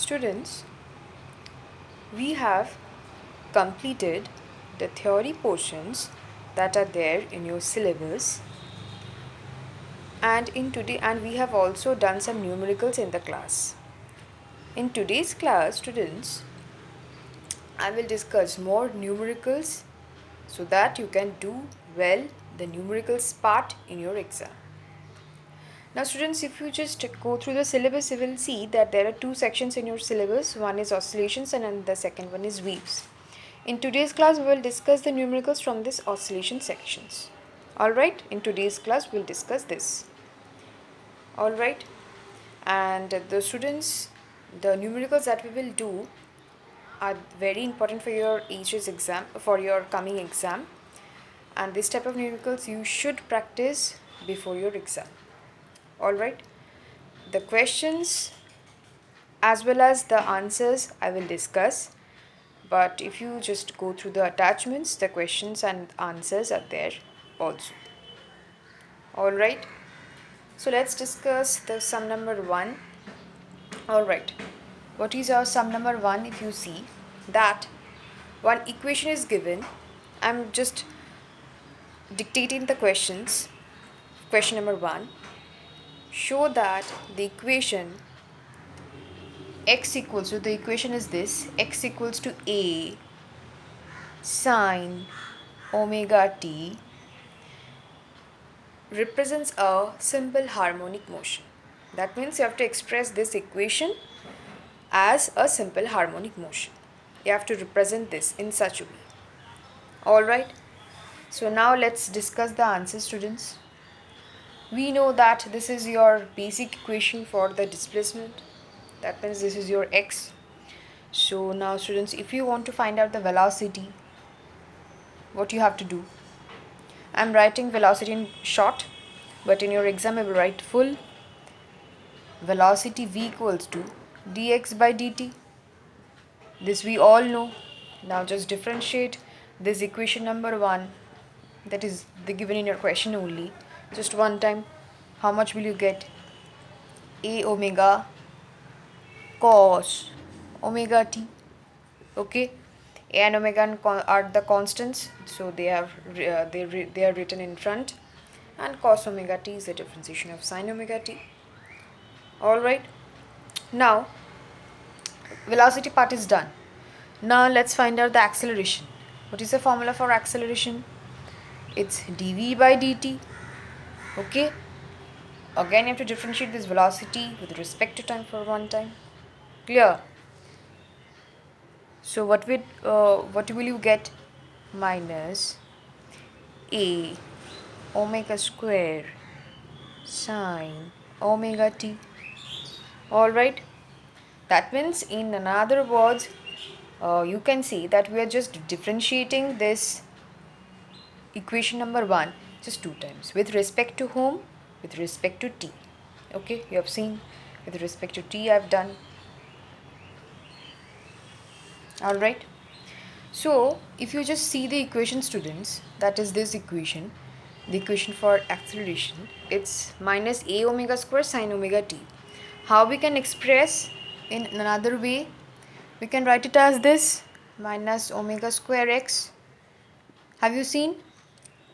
Students, we have completed the theory portions that are there in your syllabus, and we have also done some numericals in the class. In today's class, students, I will discuss more numericals so that you can do well the numericals part in your exam. Now students, if you just go through the syllabus, you will see that there are two sections in your syllabus. One is oscillations and the second one is weaves. In today's class, we will discuss the numericals from this oscillation sections. Alright, in today's class, we will discuss this. Alright, and the students, the numericals that we will do are very important for your HS exam, for your coming exam. And this type of numericals you should practice before your exam. Alright, the questions as well as the answers I will discuss, but if you just go through the attachments, the questions and answers are there also. Alright, so let's discuss the sum number 1. Alright, what is our sum number 1? If you see that one equation is given, I'm just dictating the questions. Question number 1, show that the equation x equals to, the equation is this, x equals to a sine omega t represents a simple harmonic motion. That means you have to express this equation as a simple harmonic motion. You have to represent this in such a way. Alright, so now let's discuss the answers, students. We know that this is your basic equation for the displacement. That means this is your x. So now students, if you want to find out the velocity, what you have to do, I'm writing velocity in short, but in your exam I will write full. Velocity v equals to dx by dt. This we all know. Now just differentiate this equation number 1, that is the given in your question only, just one time. How much will you get? A omega cos omega t. Okay, a and omega are the constants, so they are written in front, and cos omega t is the differentiation of sin omega t. Alright, now velocity part is done. Now let's find out the acceleration. What is the formula for acceleration? It's dv by dt. Okay, again you have to differentiate this velocity with respect to time for one time. Clear? So what will you get? Minus a omega square sine omega t. Alright, that means in another words, you can see that we are just differentiating this equation number 1 just 2 times. With respect to whom? With respect to t. Okay, you have seen with respect to t I have done. Alright, so if you just see the equation, students, that is this equation, the equation for acceleration, it's minus a omega square sine omega t. How we can express in another way? We can write it as this, minus omega square x. Have you seen?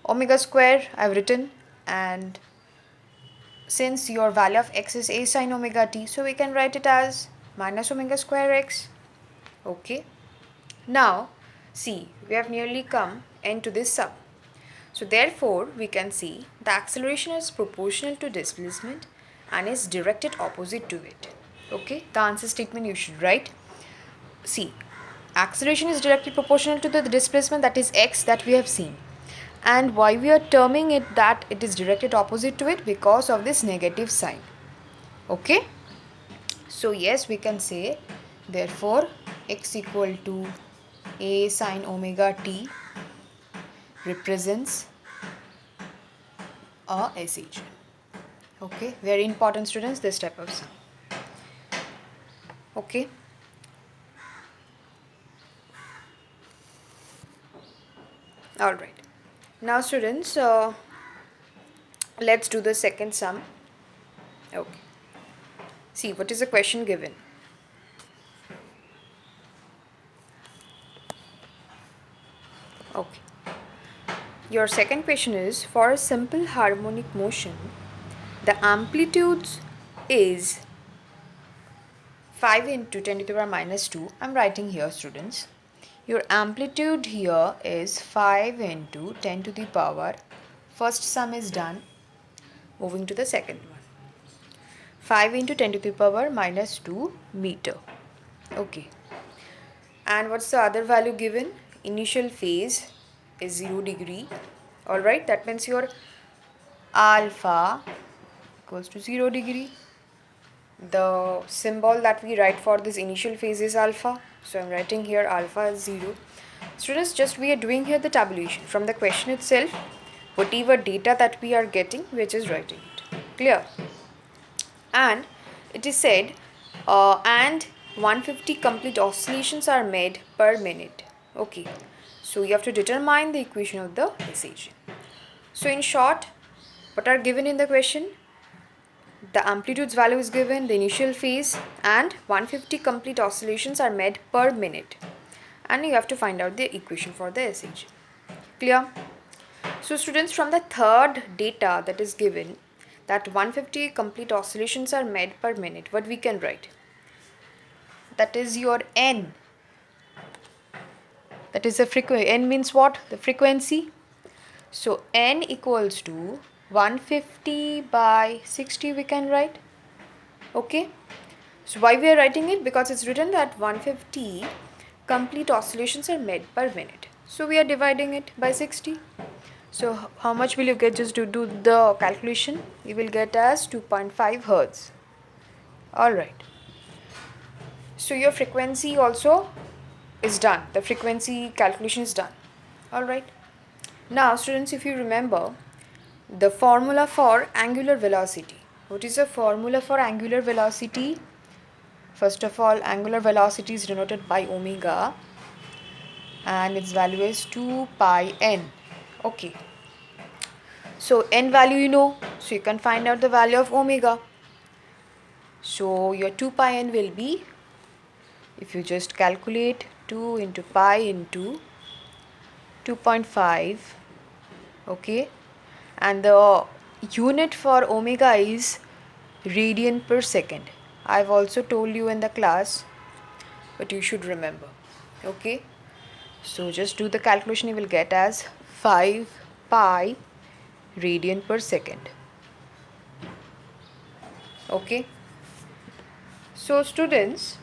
Omega square I have written, and since your value of x is a sine omega t, so we can write it as minus omega square x. Okay, now see, we have nearly come into this sum. So therefore we can see the acceleration is proportional to displacement and is directed opposite to it. Okay, the answer statement you should write. See, acceleration is directly proportional to the displacement, that is x, that we have seen. And why we are terming it that it is directed opposite to it? Because of this negative sign. Okay, so yes, we can say therefore x equal to a sine omega t represents a SH. Okay, very important, students, this type of sum. Okay, all right, now students, let's do the second sum. Okay, see what is the question given. Okay. Your second question is, for a simple harmonic motion, the amplitudes is 5 into 10 to the power minus 2. I'm writing here, students. Your amplitude here is 5 into 10 to the power. First sum is done. Moving to the second one. 5 into 10 to the power minus 2 meter. Okay. And what's the other value given? Initial phase is 0 degree. Alright, that means your alpha equals to 0 degree. The symbol that we write for this initial phase is alpha. So I'm writing here alpha is 0. Students, just we are doing here the tabulation. From the question itself, whatever data that we are getting, we are just writing it. Clear? And it is said, and 150 complete oscillations are made per minute. Okay. So you have to determine the equation of the SH. So in short, what are given in the question? The amplitude's value is given, the initial phase, and 150 complete oscillations are made per minute. And you have to find out the equation for the SH. Clear? So students, from the third data that is given, that 150 complete oscillations are made per minute, what we can write? That is your N. That is the frequency. N means what? The frequency. So N equals to 150 by 60 we can write. Okay. So why we are writing it? Because it's written that 150 complete oscillations are made per minute. So we are dividing it by 60. So how much will you get? Just to do the calculation, you will get as 2.5 hertz. Alright. So your frequency also is done. The frequency calculation is done. Alright. Now students, if you remember the formula for angular velocity. What is the formula for angular velocity? First of all, angular velocity is denoted by omega and its value is 2 pi n. Okay. So n value you know, so you can find out the value of omega. So your 2 pi n will be, if you just calculate 2 into pi into 2.5, okay, and the unit for omega is radian per second. I've also told you in the class, but you should remember. Okay, so just do the calculation, you will get as 5 pi radian per second. Okay, so students,